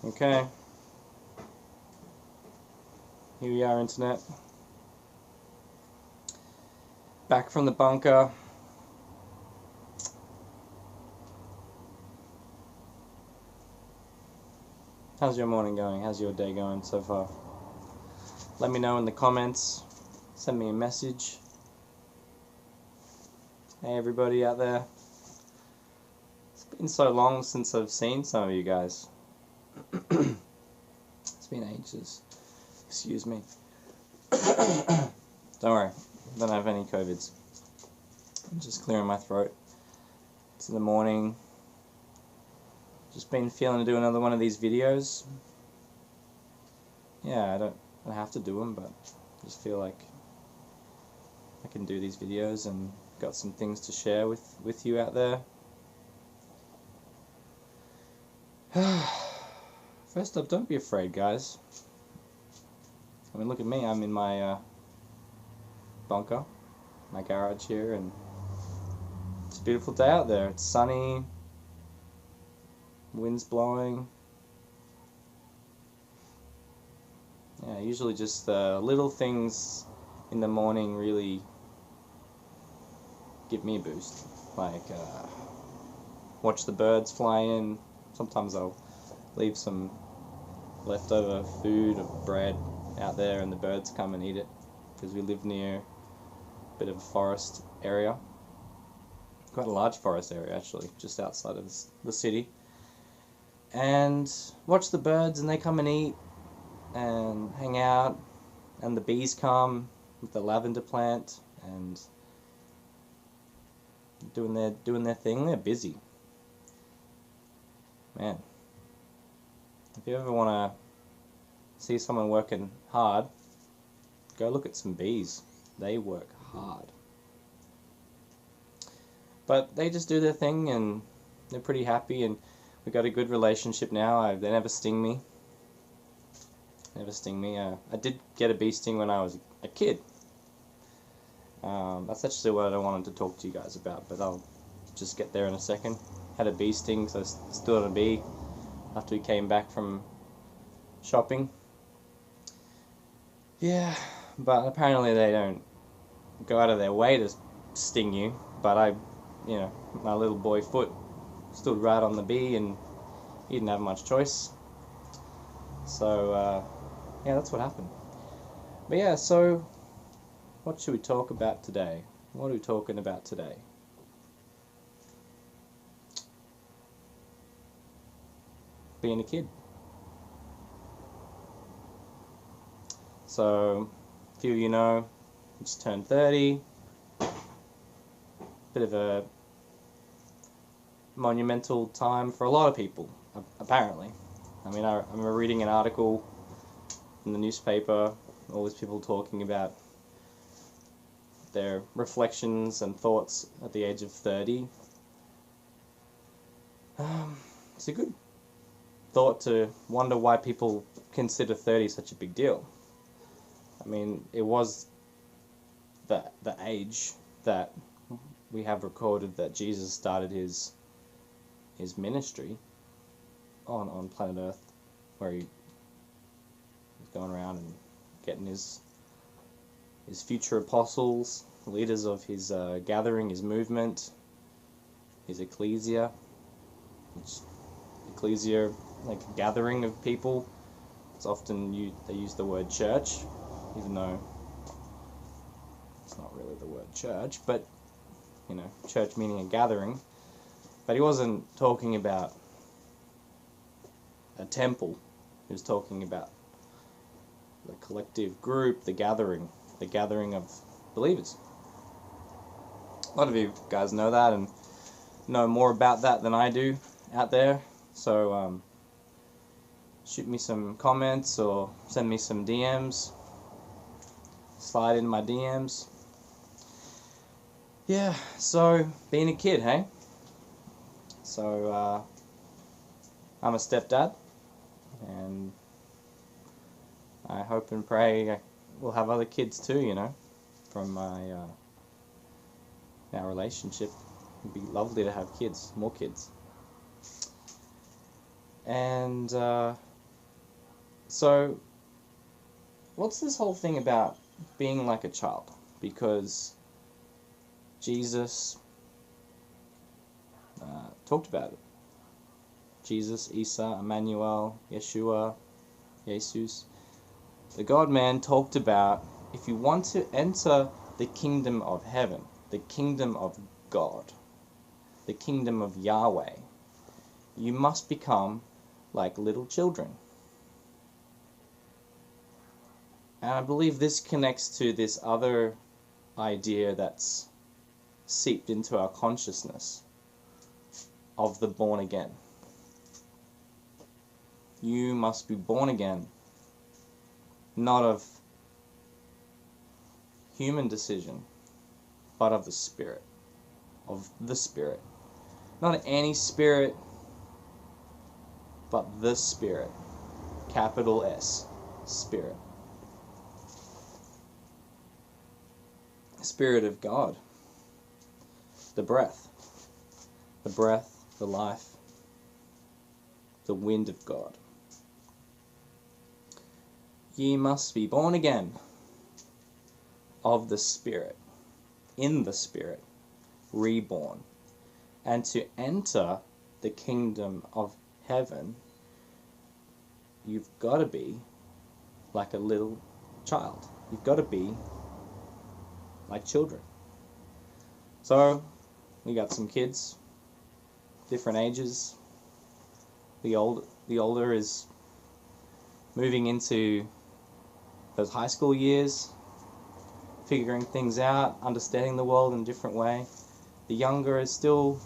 Okay. Here we are, internet. Back from the bunker. How's your morning going? How's your day going so far? Let me know in the comments. Send me a message. Hey everybody out there. It's been so long since I've seen some of you guys. It's been ages. Excuse me. Don't worry. I don't have any COVIDs. I'm just clearing my throat. It's in the morning. Just been feeling to do another one of these videos. Yeah, I don't have to do them, but I just feel like I can do these videos and got some things to share with you out there. First up, don't be afraid, guys. I mean, look at me. I'm in my bunker, my garage here, and it's a beautiful day out there. It's sunny, wind's blowing. Yeah, usually just little things in the morning really give me a boost. Like watch the birds fly in. Sometimes I'll leave some leftover food or bread out there and the birds come and eat it, because we live near a bit of a forest area. Quite a large forest area actually, just outside of the city. And watch the birds, and they come and eat and hang out, and the bees come with the lavender plant and doing their thing. They're busy. Man, if you ever want to see someone working hard, go look at some bees. They work hard. But they just do their thing and they're pretty happy, and we've got a good relationship now. They never sting me. I did get a bee sting when I was a kid. That's actually what I wanted to talk to you guys about, but I'll just get there in a second. Had a bee sting, so I stood on a bee after we came back from shopping. Yeah, but apparently they don't go out of their way to sting you, but my little boy foot stood right on the bee and he didn't have much choice. So, yeah, that's what happened. But yeah, so what should we talk about today? What are we talking about today? Being a kid. So, a few of you know, I just turned 30. Bit of a monumental time for a lot of people, apparently. I mean, I remember reading an article in the newspaper, all these people talking about their reflections and thoughts at the age of 30. It's a good thought to wonder why people consider 30 such a big deal. I mean, it was the age that we have recorded that Jesus started his ministry on planet Earth, where he was going around and getting his future apostles, leaders of his gathering, his movement, his ecclesia, like a gathering of people. It's often they use the word church, even though it's not really the word church, but church meaning a gathering. But he wasn't talking about a temple. He was talking about the collective group, the gathering of believers. A lot of you guys know that and know more about that than I do out there. So shoot me some comments or send me some DMs. Slide in my DMs. Yeah, so being a kid, hey? So I'm a stepdad, and I hope and pray we'll have other kids too, from our relationship. It'd be lovely to have kids, more kids. And So, what's this whole thing about being like a child? Because Jesus talked about it. Jesus, Isa, Emmanuel, Yeshua, Jesus, the God-man talked about if you want to enter the kingdom of heaven, the kingdom of God, the kingdom of Yahweh, you must become like little children. And I believe this connects to this other idea that's seeped into our consciousness of the born again. You must be born again, not of human decision, but of the Spirit. Of the Spirit. Not any spirit, but the Spirit. Capital S. Spirit. Spirit of God. The breath. The breath, the life, the wind of God. Ye must be born again of the Spirit, in the Spirit, reborn. And to enter the kingdom of heaven, you've got to be like a little child. You've got to be like children. So, we got some kids, different ages. The older is moving into those high school years, figuring things out, understanding the world in a different way. The younger is still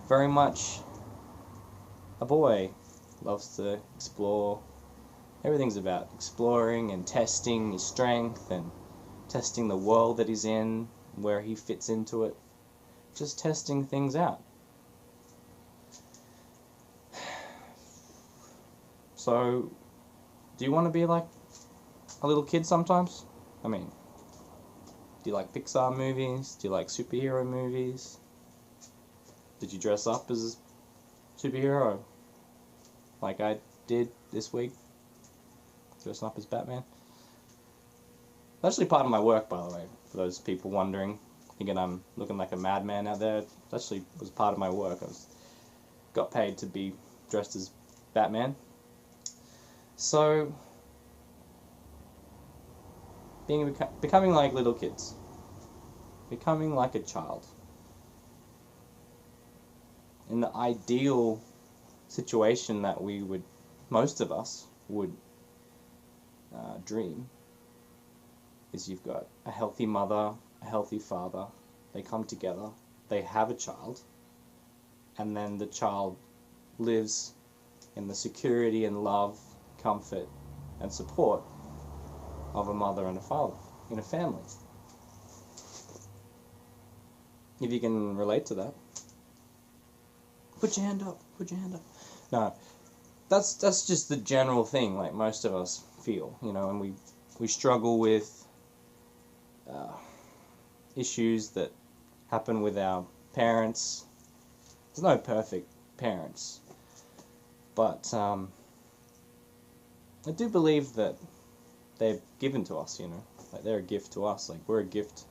very much a boy, loves to explore. Everything's about exploring and testing his strength and testing the world that he's in, where he fits into it. Just testing things out. So, do you want to be like a little kid sometimes? I mean, do you like Pixar movies? Do you like superhero movies? Did you dress up as a superhero? Like I did this week? Dressing up as Batman? That's actually part of my work, by the way, for those people wondering, thinking I'm looking like a madman out there. It actually was part of my work. Got paid to be dressed as Batman. So, becoming like little kids, becoming like a child. In the ideal situation that most of us would dream, is you've got a healthy mother, a healthy father, they come together, they have a child, and then the child lives in the security and love, comfort, and support of a mother and a father in a family. If you can relate to that, put your hand up, put your hand up. No, that's just the general thing, like most of us feel, and we struggle with issues that happen with our parents. There's no perfect parents, but I do believe that they're given to us, like they're a gift to us, like we're a gift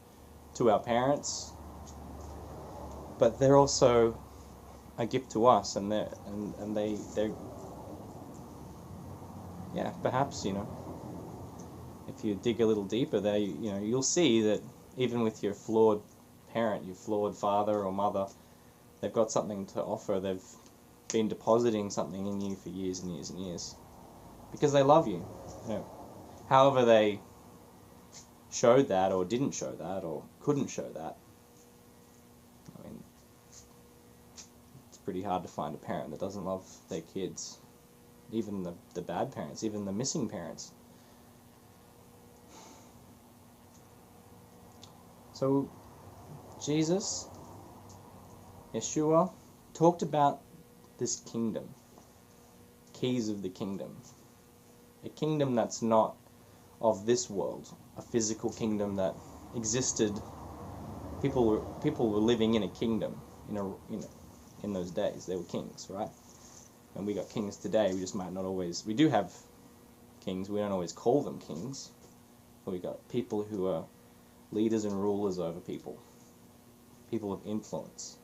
to our parents, but they're also a gift to us, and they're yeah, perhaps, if you dig a little deeper there, you'll see that even with your flawed parent, your flawed father or mother, they've got something to offer. They've been depositing something in you for years and years and years, because they love you. However they showed that, or didn't show that, or couldn't show that. I mean, it's pretty hard to find a parent that doesn't love their kids. Even the bad parents, even the missing parents. So, Jesus, Yeshua, talked about this kingdom, keys of the kingdom. A kingdom that's not of this world, a physical kingdom that existed. People were living in a kingdom in those days. They were kings, right? And we got kings today. We just might not always. We do have kings. We don't always call them kings. We got people who are leaders and rulers over people. People of influence.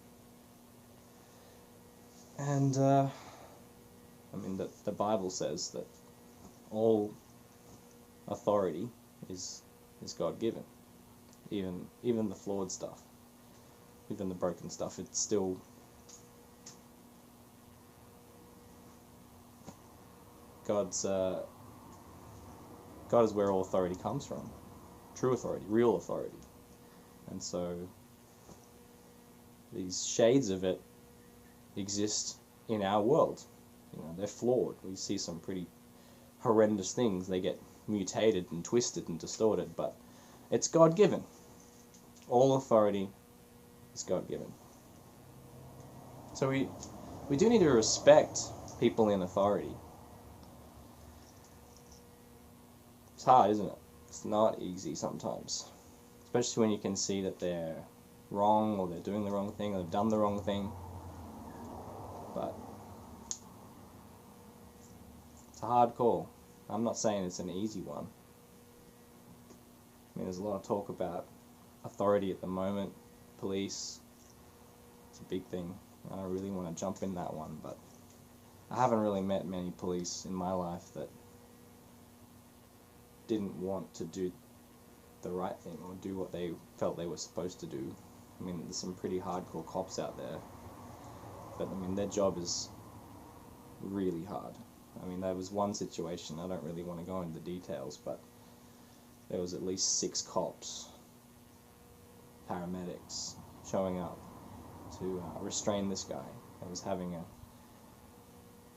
And, I mean, the Bible says that all authority is God-given. Even the flawed stuff, even the broken stuff, it's still God is where all authority comes from. True authority, real authority. And so these shades of it exist in our world. You know, they're flawed. We see some pretty horrendous things. They get mutated and twisted and distorted, but it's God-given. All authority is God-given. So we do need to respect people in authority. It's hard, isn't it? It's not easy sometimes, especially when you can see that they're wrong, or they're doing the wrong thing, or they've done the wrong thing. But it's a hard call. I'm not saying it's an easy one. I mean, there's a lot of talk about authority at the moment, police. It's a big thing. I don't really want to jump in that one, but I haven't really met many police in my life that didn't want to do the right thing or do what they felt they were supposed to do. I mean, there's some pretty hardcore cops out there, but I mean, their job is really hard. I mean, there was one situation, I don't really want to go into the details, but there was at least 6 cops, paramedics, showing up to restrain this guy that was having a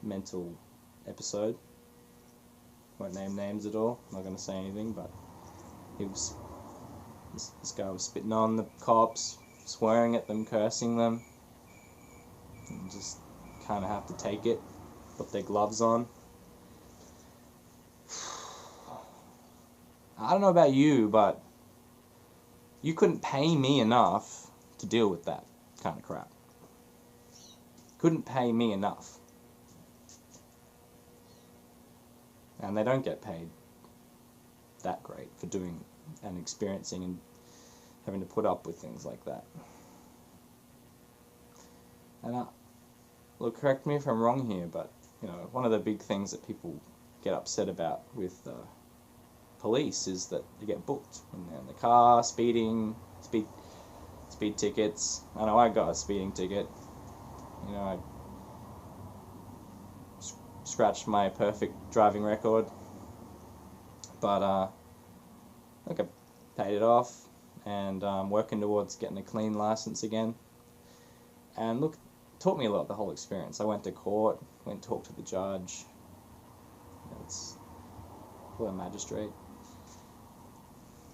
mental episode. Won't name names at all, I'm not going to say anything, but this guy was spitting on the cops, swearing at them, cursing them, and just kind of have to take it, put their gloves on. I don't know about you, but you couldn't pay me enough to deal with that kind of crap. Couldn't pay me enough. And they don't get paid that great for doing and experiencing and having to put up with things like that. And look, correct me if I'm wrong here, but you know, one of the big things that people get upset about with police is that they get booked when they're in the car, speeding, speed tickets. I know I got a speeding ticket. You know, I scratched my perfect driving record, but look, I paid it off, and I'm working towards getting a clean license again. And look, it taught me a lot, the whole experience. I went to court, went to talk to the judge. It's for a magistrate.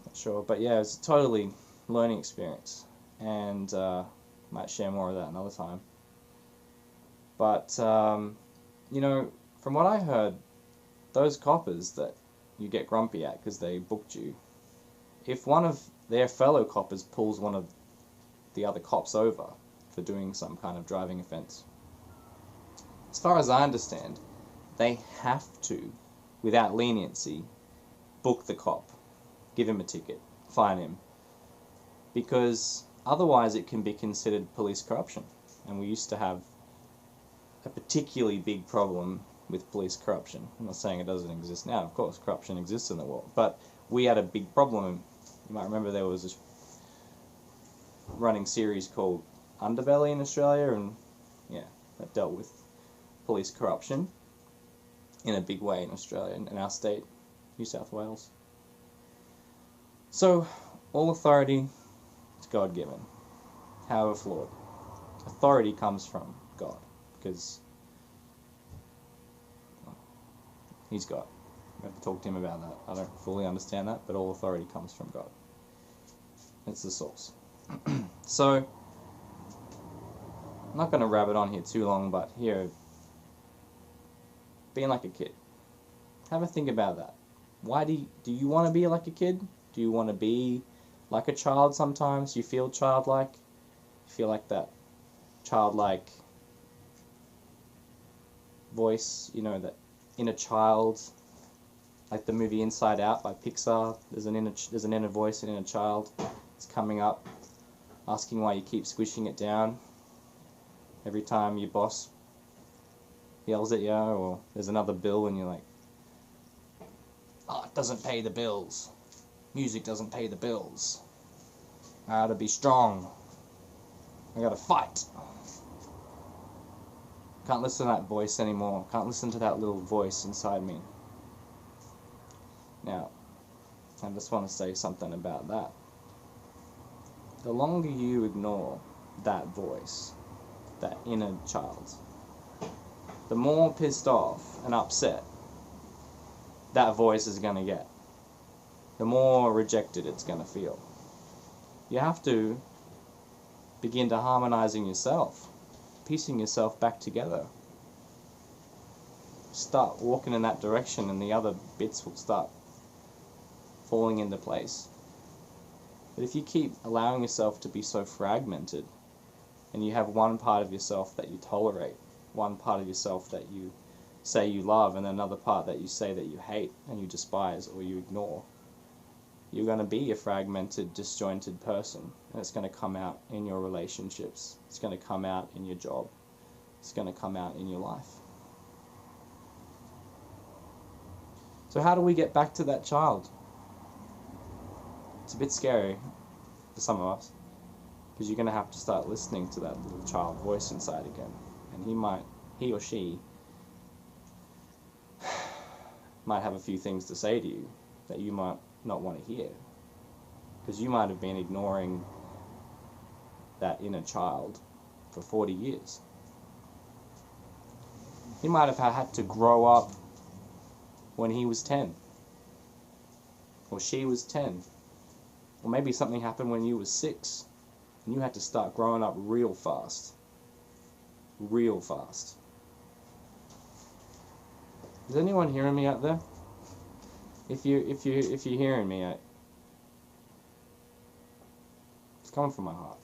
Not sure, but yeah, it's a totally learning experience, and might share more of that another time. But you know, from what I heard, those coppers that you get grumpy at because they booked you, if one of their fellow coppers pulls one of the other cops over for doing some kind of driving offense, as far as I understand, they have to, without leniency, book the cop, give him a ticket, fine him, because otherwise it can be considered police corruption. And we used to have a particularly big problem with police corruption. I'm not saying it doesn't exist now, of course, corruption exists in the world, but we had a big problem. You might remember there was this running series called Underbelly in Australia, and yeah, that dealt with police corruption in a big way in Australia, in our state, New South Wales. So, all authority is God-given, however flawed. Authority comes from God, because He's God. We have to talk to Him about that. I don't fully understand that, but all authority comes from God. It's the source. So, I'm not going to rabbit on here too long, but here, being like a kid. Have a think about that. Why do you want to be like a kid? Do you want to be like a child sometimes? You feel childlike? You feel like that childlike voice, you know, that inner child like the movie Inside Out by Pixar. There's an inner voice, an inner child. It's coming up, asking why you keep squishing it down every time your boss yells at you, or there's another bill and you're like, oh, it doesn't pay the bills. Music doesn't pay the bills. I gotta be strong. I gotta fight. Can't listen to that voice anymore. Can't listen to that little voice inside me. Now, I just want to say something about that. The longer you ignore that voice, that inner child, the more pissed off and upset that voice is going to get. The more rejected it's going to feel. You have to begin to harmonizing yourself, piecing yourself back together. Start walking in that direction and the other bits will start falling into place. But if you keep allowing yourself to be so fragmented, and you have one part of yourself that you tolerate, one part of yourself that you say you love, and another part that you say that you hate and you despise or you ignore, you're going to be a fragmented, disjointed person, and it's going to come out in your relationships. It's going to come out in your job. It's going to come out in your life. So how do we get back to that child? It's a bit scary for some of us, because you're going to have to start listening to that little child voice inside again, and he or she might have a few things to say to you that you might not want to hear, because you might have been ignoring that inner child for 40 years. He might have had to grow up when he was 10, or she was 10, or maybe something happened when you were 6 and you had to start growing up real fast. Real fast. Is anyone hearing me out there? If you're hearing me, it's coming from my heart.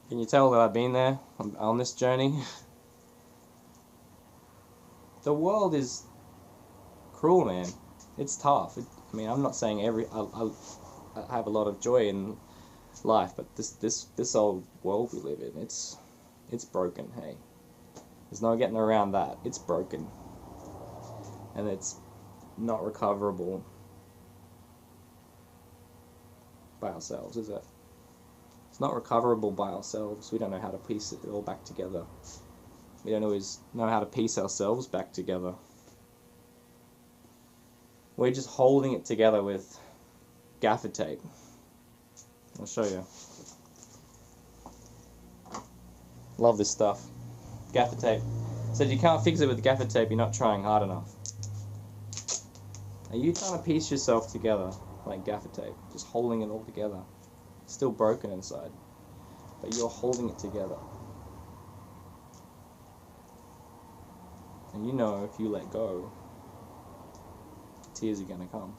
Can you tell that I've been there on this journey? The world is cruel, man. It's tough. I mean, I'm not saying I have a lot of joy in life, but this old world we live in, it's broken. Hey, there's no getting around that. It's broken. And it's not recoverable by ourselves, is it? It's not recoverable by ourselves. We don't know how to piece it all back together. We don't always know how to piece ourselves back together. We're just holding it together with gaffer tape. I'll show you. Love this stuff. Gaffer tape. Said you can't fix it with gaffer tape, you're not trying hard enough. Are you trying to piece yourself together like gaffer tape? Just holding it all together. It's still broken inside, but you're holding it together. And you know if you let go, tears are going to come.